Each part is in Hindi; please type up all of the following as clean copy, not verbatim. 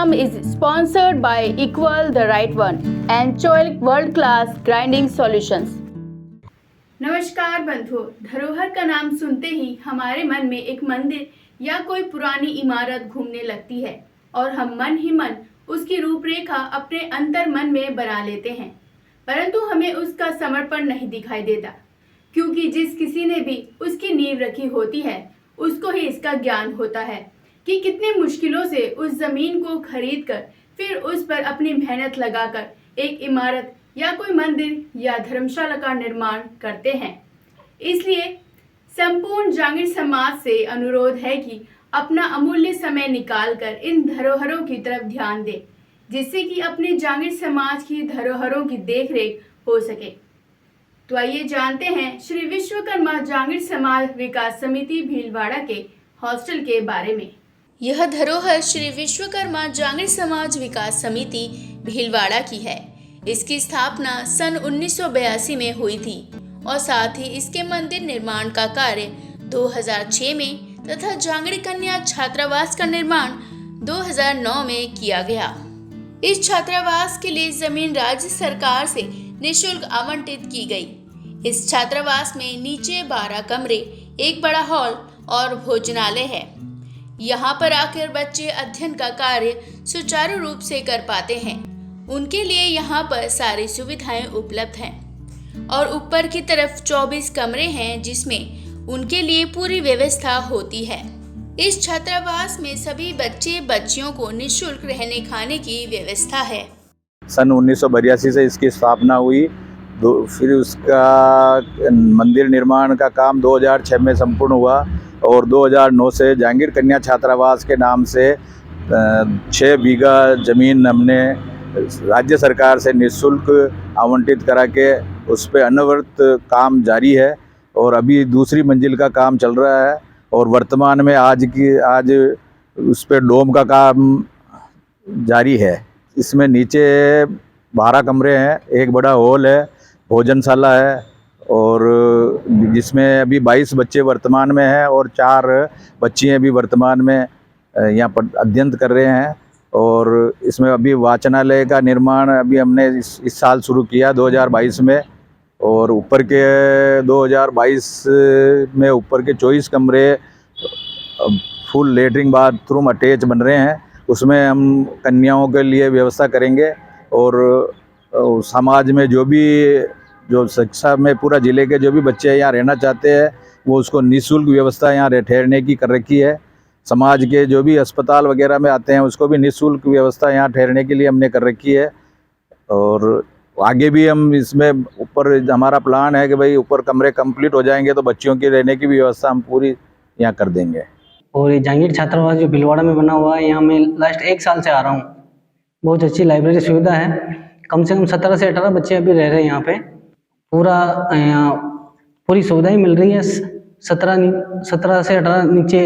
program is sponsored by Equal the Right One and Choice World Class Grinding Solutions. नमस्कार बंधुओं, धरोहर का नाम सुनते ही हमारे मन में एक मंदिर या कोई पुरानी इमारत घूमने लगती है और हम मन ही मन उसकी रूपरेखा अपने अंतर मन में बना लेते हैं, परंतु हमें उसका समर्पण नहीं दिखाई देता, क्योंकि जिस किसी ने भी उसकी नींव रखी होती है उसको ही इसका ज्ञान होता है कि कितनी मुश्किलों से उस जमीन को खरीद कर फिर उस पर अपनी मेहनत लगाकर एक इमारत या कोई मंदिर या धर्मशाला का निर्माण करते हैं। इसलिए संपूर्ण जांगीर समाज से अनुरोध है कि अपना अमूल्य समय निकालकर इन धरोहरों की तरफ ध्यान दें, जिससे कि अपने जांगीर समाज की धरोहरों की देखरेख हो सके। तो आइए जानते हैं श्री विश्वकर्मा जांगीर समाज विकास समिति भीलवाड़ा के हॉस्टल के बारे में। यह धरोहर श्री विश्वकर्मा जांगीर समाज विकास समिति भीलवाड़ा की है। इसकी स्थापना सन 1982 में हुई थी और साथ ही इसके मंदिर निर्माण का कार्य 2006 में तथा जांगीर कन्या छात्रावास का निर्माण 2009 में किया गया। इस छात्रावास के लिए जमीन राज्य सरकार से निःशुल्क आवंटित की गई। इस छात्रावास में नीचे 12 कमरे, एक बड़ा हॉल और भोजनालय है। यहाँ पर आकर बच्चे अध्ययन का कार्य सुचारू रूप से कर पाते हैं। उनके लिए यहाँ पर सारी सुविधाएं उपलब्ध हैं और ऊपर की तरफ 24 कमरे हैं, जिसमें उनके लिए पूरी व्यवस्था होती है। इस छात्रावास में सभी बच्चे बच्चियों को निःशुल्क रहने खाने की व्यवस्था है। सन 1982 से इसकी स्थापना हुई, फिर उसका मंदिर निर्माण का काम 2006 में संपूर्ण हुआ और 2009 से जांगीर कन्या छात्रावास के नाम से 6 बीघा ज़मीन हमने राज्य सरकार से निःशुल्क आवंटित करा के उस पर अनवरत काम जारी है और अभी दूसरी मंजिल का काम चल रहा है और वर्तमान में आज उस पर डोम का काम जारी है। इसमें नीचे 12 कमरे हैं, एक बड़ा हॉल है, भोजनशाला है और जिसमें अभी 22 बच्चे वर्तमान में हैं और 4 बच्चियाँ भी वर्तमान में यहाँ पर अध्ययन कर रहे हैं। और इसमें अभी वाचनालय का निर्माण अभी हमने इस साल शुरू किया 2022 में और ऊपर के 2022 में ऊपर के 24 कमरे फुल लेटरिन बाथरूम अटैच बन रहे हैं। उसमें हम कन्याओं के लिए व्यवस्था करेंगे और समाज में जो शिक्षा में पूरा ज़िले के जो भी बच्चे यहाँ रहना चाहते हैं वो उसको निःशुल्क व्यवस्था यहाँ ठहरने की कर रखी है। समाज के जो भी अस्पताल वगैरह में आते हैं उसको भी निःशुल्क व्यवस्था यहाँ ठहरने के लिए हमने कर रखी है। और आगे भी हम इसमें ऊपर हमारा प्लान है कि भाई ऊपर कमरे कंप्लीट हो जाएंगे तो बच्चियों की रहने की भी व्यवस्था हम पूरी यहाँ कर देंगे। और ये जांगीर छात्रावास जो भीलवाड़ा में बना हुआ है, यहाँ मैं लास्ट 1 साल से आ रहा हूँ। बहुत अच्छी लाइब्रेरी सुविधा है। कम से कम 17 से 18 बच्चे अभी रह रहे हैं यहाँ पे। पूरी सुविधाएं मिल रही है। 17 से 18 नीचे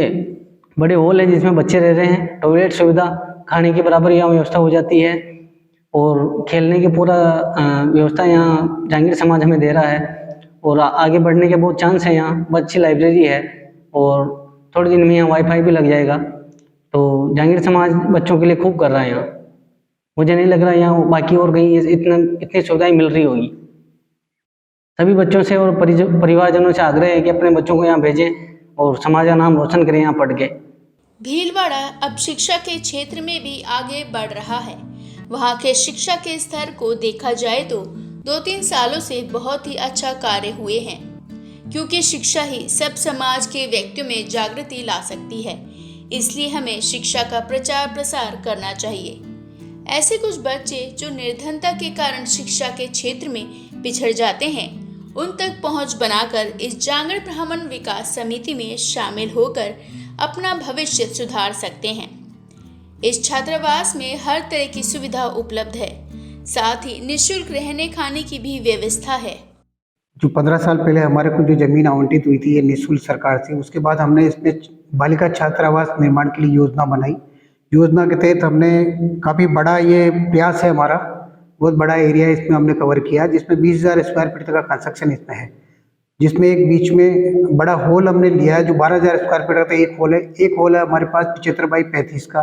बड़े हॉल है जिसमें बच्चे रह रहे हैं। टॉयलेट सुविधा, खाने की बराबर यहाँ व्यवस्था हो जाती है और खेलने की पूरा व्यवस्था यहाँ जांगीर समाज हमें दे रहा है और आगे बढ़ने के बहुत चांस है। यहाँ अच्छी लाइब्रेरी है और थोड़े दिन में यहाँ वाईफाई भी लग जाएगा। तो जांगीर समाज बच्चों के लिए खूब कर रहा है यहाँ। मुझे नहीं लग रहा यहाँ बाकी और कहीं इतनी सुविधाएं मिल रही होगी। सभी बच्चों से और परिवारजनों से आग्रह है कि अपने बच्चों को यहाँ भेजें और समाज का नाम रोशन करें यहाँ पढ़ के। भीलवाड़ा अब शिक्षा के क्षेत्र में भी आगे बढ़ रहा है। वहाँ के शिक्षा के स्तर को देखा जाए तो 2-3 सालों से बहुत ही अच्छा कार्य हुए हैं, क्योंकि शिक्षा ही सब समाज के व्यक्तियों में जागृति ला सकती है। इसलिए हमें शिक्षा का प्रचार प्रसार करना चाहिए। ऐसे कुछ बच्चे जो निर्धनता के कारण शिक्षा के क्षेत्र में पिछड़ जाते हैं, उन तक पहुंच बनाकर इस जांगीर ब्राह्मण विकास समिति में शामिल होकर अपना भविष्य सुधार सकते हैं। इस छात्रावास में हर तरह की सुविधा उपलब्ध है, साथ ही निःशुल्क रहने खाने की भी व्यवस्था है। जो 15 साल पहले हमारे को जो जमीन आवंटित हुई थी ये निःशुल्क सरकार से, उसके बाद हमने इसमें बालिका छात्रावास निर्माण के लिए योजना बनाई। योजना के तहत हमने काफ़ी बड़ा ये प्रयास है हमारा, बहुत बड़ा एरिया इसमें हमने कवर किया, जिसमें 20,000 स्क्वायर फीट का कंस्ट्रक्शन इसमें है, जिसमें एक बीच में बड़ा हॉल हमने लिया है जो 12,000 स्क्वायर फीट का। एक हॉल है हमारे पास 75 बाई 35 का,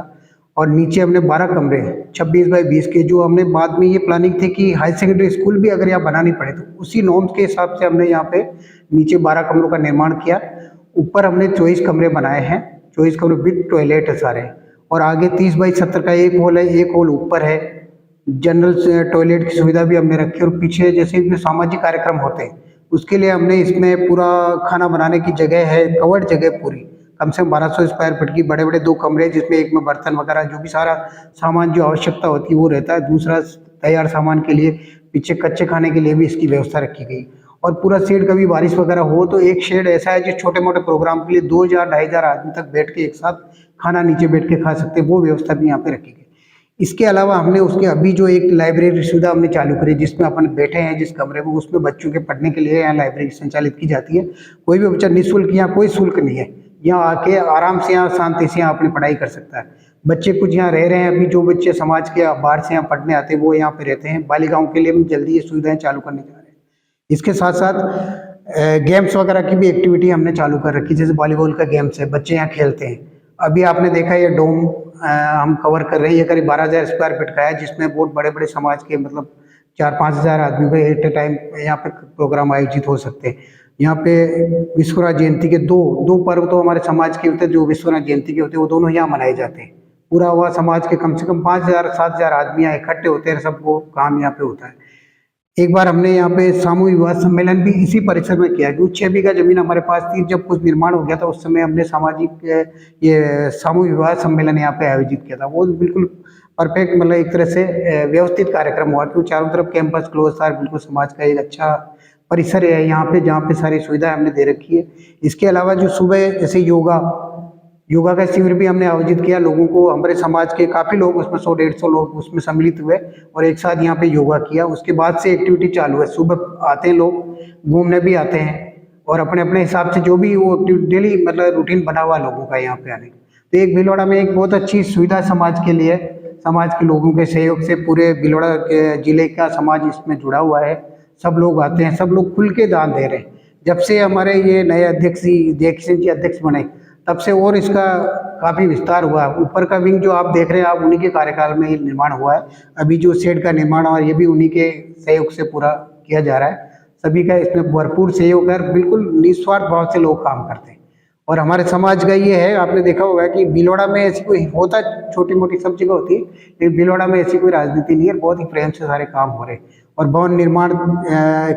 और नीचे हमने 12 कमरे 26 बाई 20 के, जो हमने बाद में ये प्लानिंग थी कि हाई सेकेंडरी स्कूल भी अगर यहाँ बनानी पड़े तो उसी नॉर्म्स के हिसाब से हमने यहाँ पे नीचे 12 कमरों का निर्माण किया। ऊपर हमने 24 कमरे बनाए हैं, 24 कमरे विद टॉयलेट है सारे। और आगे 30 बाई 70 का एक हॉल है, एक हॉल ऊपर है, जनरल टॉयलेट की सुविधा भी हमने रखी है। और पीछे जैसे इसमें सामाजिक कार्यक्रम होते हैं उसके लिए हमने इसमें पूरा खाना बनाने की जगह है, कवर्ड जगह पूरी, कम से कम 1200 स्क्वायर फीट की, बड़े बड़े 2 कमरे जिसमें एक में बर्तन वगैरह जो भी सारा सामान जो आवश्यकता होती है वो रहता है। दूसरा तैयार सामान के लिए पीछे कच्चे खाने के लिए भी इसकी व्यवस्था रखी गई। और पूरा शेड, कभी बारिश वगैरह हो तो एक शेड ऐसा है जो छोटे मोटे प्रोग्राम के लिए 2000-2500 आदमी तक बैठ के एक साथ खाना नीचे बैठ के खा सकते हैं, वो व्यवस्था भी यहाँ पे रखी गई। इसके अलावा हमने उसके अभी जो एक लाइब्रेरी सुविधा हमने चालू करी, जिसमें अपन बैठे हैं जिस कमरे में, उसमें बच्चों के पढ़ने के लिए यहाँ लाइब्रेरी संचालित की जाती है। कोई भी बच्चा निःशुल्क, यहाँ कोई शुल्क नहीं है, यहाँ आके आराम से यहाँ शांति से यहाँ अपनी पढ़ाई कर सकता है। बच्चे कुछ यहाँ रह रहे हैं, अभी जो बच्चे समाज के बाहर से यहाँ पढ़ने आते हैं वो यहाँ पे रहते हैं। बालिकाओं के लिए हम जल्दी ये सुविधाएं चालू करने जा रहे हैं। इसके साथ साथ गेम्स वगैरह की भी एक्टिविटी हमने चालू कर रखी, जैसे वॉलीबॉल का गेम्स है, बच्चे यहाँ खेलते हैं। अभी आपने देखा ये डोम हम कवर कर रहे हैं, ये करीब 12,000 स्क्वायर फीट का है, जिसमें बहुत बड़े बड़े समाज के मतलब 4-5 हज़ार आदमी को एट ए टाइम यहाँ पे प्रोग्राम आयोजित हो सकते हैं। यहाँ पे विश्वकर्मा जयंती के दो पर्व तो हमारे समाज के होते हैं, जो विश्वकर्मा जयंती के होते हैं वो दोनों यहाँ मनाए जाते हैं। पूरा हुआ समाज के कम से कम 5,000-7,000 आदमी यहाँ इकट्ठे होते हैं, सबको काम यहाँ पे होता है। एक बार हमने यहाँ पे सामूहिक विवाह सम्मेलन भी इसी परिसर में किया, क्योंकि 6 बीघा जमीन हमारे पास थी। जब कुछ निर्माण हो गया था उस समय हमने सामाजिक ये सामूहिक विवाह सम्मेलन यहाँ पे आयोजित किया था। वो बिल्कुल परफेक्ट, मतलब एक तरह से व्यवस्थित कार्यक्रम हुआ, क्योंकि चारों तरफ कैंपस क्लोज था, बिल्कुल समाज का एक अच्छा परिसर है यहाँ पे, जहाँ पे सारी सुविधाएं हमने दे रखी है। इसके अलावा जो सुबह जैसे योगा का शिविर भी हमने आयोजित किया लोगों को, हमारे समाज के काफ़ी लोग उसमें 100-150 लोग उसमें सम्मिलित हुए और एक साथ यहाँ पे योगा किया। उसके बाद से एक्टिविटी चालू है, सुबह आते हैं लोग, घूमने भी आते हैं और अपने अपने हिसाब से जो भी वो डेली मतलब रूटीन बना हुआ लोगों का यहाँ पे आने का। तो एक भीलवाड़ा में एक बहुत अच्छी सुविधा समाज के लिए, समाज के लोगों के सहयोग से पूरे भीलवाड़ा जिले का समाज इसमें जुड़ा हुआ है। सब लोग आते हैं, सब लोग खुल के दान दे रहे हैं। जब से हमारे ये नए अध्यक्ष बने तब से और इसका काफ़ी विस्तार हुआ। ऊपर का विंग जो आप देख रहे हैं, आप उन्हीं के कार्यकाल में ये निर्माण हुआ है। अभी जो शेड का निर्माण हुआ ये भी उन्हीं के सहयोग से पूरा किया जा रहा है। सभी का इसमें भरपूर सहयोग है, बिल्कुल निस्वार्थ भाव से लोग काम करते हैं। और हमारे समाज का ये है, आपने देखा होगा कि भीलवाड़ा में ऐसी कोई होता है, छोटी मोटी सब जगह होती है, लेकिन भीलवाड़ा में ऐसी कोई राजनीति नहीं है, बहुत ही प्रेम से सारे काम हो रहे हैं। और भवन निर्माण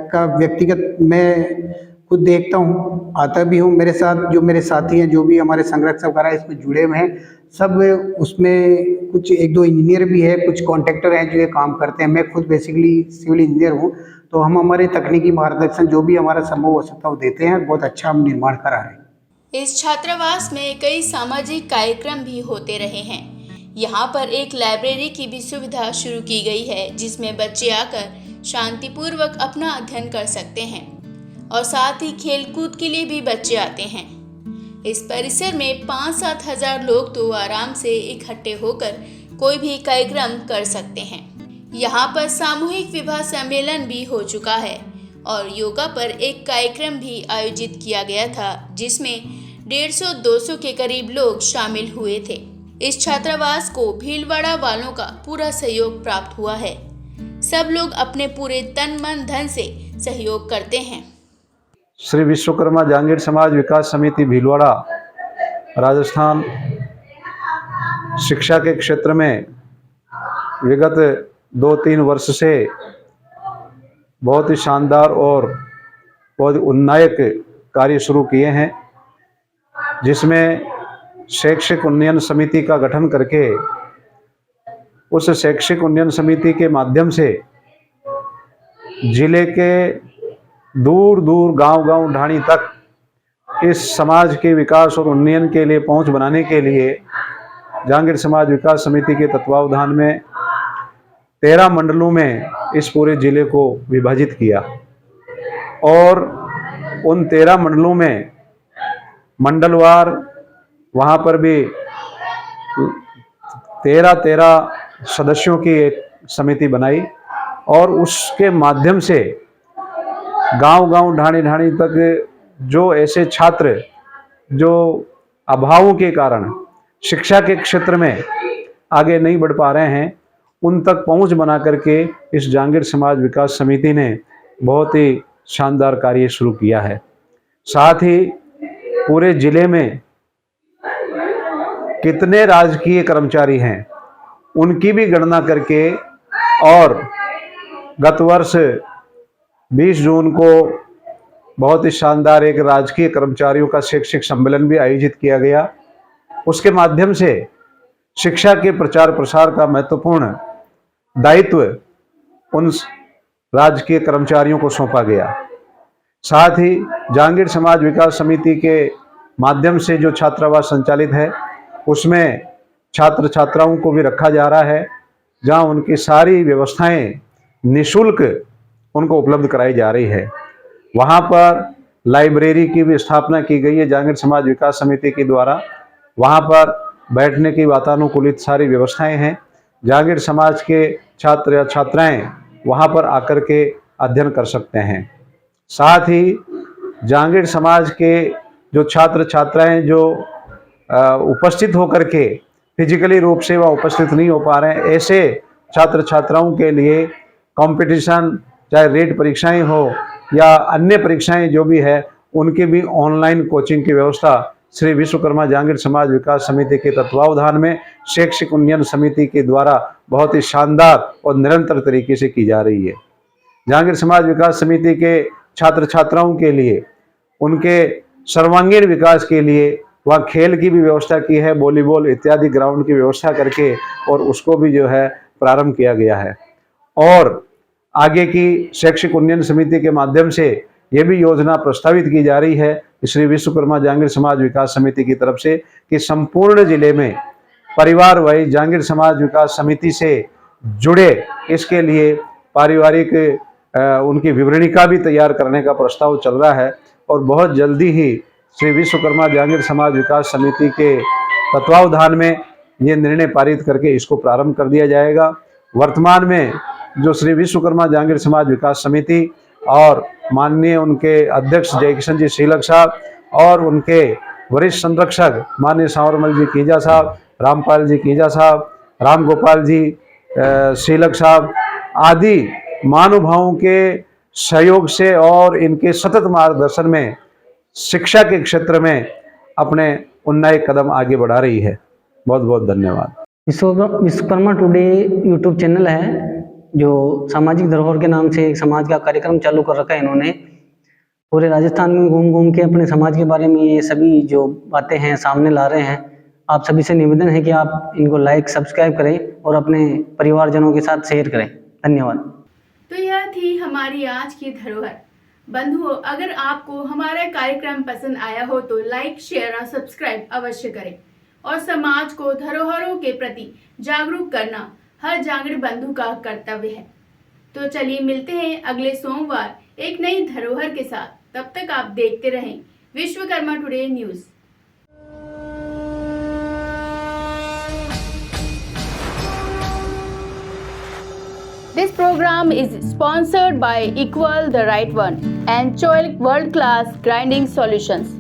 का व्यक्तिगत मैं खुद देखता हूँ, आता भी हूँ। मेरे साथ जो मेरे साथी हैं, जो भी हमारे संरक्षक वगैरह इसमें जुड़े हुए हैं, सब उसमें कुछ 1-2 इंजीनियर भी है, कुछ कॉन्ट्रैक्टर हैं जो ये काम करते हैं। मैं खुद बेसिकली सिविल इंजीनियर हूँ, तो हम हमारे तकनीकी मार्गदर्शन जो भी हमारा संभव हो सकता है वो देते हैं। बहुत अच्छा हम निर्माण करा रहे हैं। इस छात्रावास में कई सामाजिक कार्यक्रम भी होते रहे हैं। यहाँ पर एक लाइब्रेरी की भी सुविधा शुरू की गई है, जिसमें बच्चे आकर शांतिपूर्वक अपना अध्ययन कर सकते हैं और साथ ही खेल कूद के लिए भी बच्चे आते हैं। इस परिसर में 5-7 हज़ार लोग तो आराम से इकट्ठे होकर कोई भी कार्यक्रम कर सकते हैं। यहाँ पर सामूहिक विवाह सम्मेलन भी हो चुका है और योगा पर एक कार्यक्रम भी आयोजित किया गया था, जिसमें 150-200 के करीब लोग शामिल हुए थे। इस छात्रावास को भीलवाड़ा वालों का पूरा सहयोग प्राप्त हुआ है। सब लोग अपने पूरे तन मन धन से सहयोग करते हैं। श्री विश्वकर्मा जांगीर समाज विकास समिति भीलवाड़ा राजस्थान शिक्षा के क्षेत्र में विगत 2-3 वर्ष से बहुत ही शानदार और बहुत उन्नयक कार्य शुरू किए हैं, जिसमें शैक्षिक उन्नयन समिति का गठन करके उस शैक्षिक उन्नयन समिति के माध्यम से जिले के दूर दूर गांव ढाणी तक इस समाज के विकास और उन्नयन के लिए पहुंच बनाने के लिए जांगीर समाज विकास समिति के तत्वावधान में 13 मंडलों में इस पूरे जिले को विभाजित किया और उन 13 मंडलों में मंडलवार वहाँ पर भी 13 सदस्यों की एक समिति बनाई और उसके माध्यम से गांव ढाणी तक जो ऐसे छात्र जो अभावों के कारण शिक्षा के क्षेत्र में आगे नहीं बढ़ पा रहे हैं, उन तक पहुंच बना करके इस जहांगीर समाज विकास समिति ने बहुत ही शानदार कार्य शुरू किया है। साथ ही पूरे जिले में कितने राजकीय कर्मचारी हैं उनकी भी गणना करके, और गत वर्ष 20 जून को बहुत ही शानदार एक राजकीय कर्मचारियों का शैक्षिक सम्मेलन भी आयोजित किया गया। उसके माध्यम से शिक्षा के प्रचार प्रसार का महत्वपूर्ण दायित्व उन राजकीय कर्मचारियों को सौंपा गया। साथ ही जहांगीर समाज विकास समिति के माध्यम से जो छात्रावास संचालित है उसमें छात्र छात्राओं को भी रखा जा रहा है, जहां उनकी सारी व्यवस्थाएं निःशुल्क उनको उपलब्ध कराई जा रही है। वहां पर लाइब्रेरी की भी स्थापना की गई है जहांगीर समाज विकास समिति के द्वारा। वहां पर बैठने की वातानुकूलित सारी व्यवस्थाएं हैं। जहांगीर समाज के छात्र या छात्राएं वहां पर आकर के अध्ययन कर सकते हैं। साथ ही जहांगीर समाज के जो छात्र छात्राएं जो उपस्थित होकर के फिजिकली रूप से वह उपस्थित नहीं हो पा रहे हैं, ऐसे छात्र छात्राओं के लिए कंपटीशन, चाहे रेट परीक्षाएं हो या अन्य परीक्षाएं जो भी है, उनकी भी ऑनलाइन कोचिंग की व्यवस्था श्री विश्वकर्मा जहांगीर समाज विकास समिति के तत्वावधान में शैक्षिक उन्नयन समिति के द्वारा बहुत ही शानदार और निरंतर तरीके से की जा रही है। जहांगीर समाज विकास समिति के छात्र छात्राओं के लिए उनके सर्वांगीण विकास के लिए वहाँ खेल की भी व्यवस्था की है, वॉलीबॉल इत्यादि ग्राउंड की व्यवस्था करके, और उसको भी जो है प्रारंभ किया गया है। और आगे की शैक्षिक उन्नयन समिति के माध्यम से ये भी योजना प्रस्तावित की जा रही है श्री विश्वकर्मा जहांगीर समाज विकास समिति की तरफ से कि संपूर्ण जिले में परिवार वाइज जहांगीर समाज विकास समिति से जुड़े, इसके लिए पारिवारिक उनकी विवरणिका भी तैयार करने का प्रस्ताव चल रहा है। और बहुत जल्दी ही श्री विश्वकर्मा जहांगीर समाज विकास समिति के तत्वावधान में ये निर्णय पारित करके इसको प्रारंभ कर दिया जाएगा। वर्तमान में जो श्री विश्वकर्मा जहांगीर समाज विकास समिति और माननीय उनके अध्यक्ष जयकिशन जी शीलक साहब और उनके वरिष्ठ संरक्षक माननीय सांवरमल जी कीजा साहब, रामपाल जी कीजा साहब, राम गोपाल जी शीलक साहब आदि महानुभावों के सहयोग से और इनके सतत मार्गदर्शन में शिक्षा के क्षेत्र में अपने उन्नत कदम आगे बढ़ा रही है। बहुत बहुत धन्यवाद। विश्वकर्मा टुडे यूट्यूब चैनल है जो सामाजिक धरोहर के नाम से एक समाज का कार्यक्रम चालू कर रखा है। इन्होंने पूरे राजस्थान में घूम घूम के अपने समाज के बारे में ये सभी जो बातें हैं सामने ला रहे हैं। आप सभी से निवेदन है कि आप इनको लाइक सब्सक्राइब करें और अपने परिवारजनों के साथ शेयर करें। धन्यवाद। तो यह थी हमारी आज की धरोहर। बंधुओं, अगर आपको हमारा कार्यक्रम पसंद आया हो तो लाइक, शेयर और सब्सक्राइब अवश्य करें। और समाज को धरोहरों के प्रति जागरूक करना हर जांगीर बंधु का कर्तव्य है। तो चलिए मिलते हैं अगले सोमवार एक नई धरोहर के साथ। तब तक आप देखते रहें Vishwakarma today news. This program is sponsored by Equal the Right One and Choilik World Class Grinding Solutions.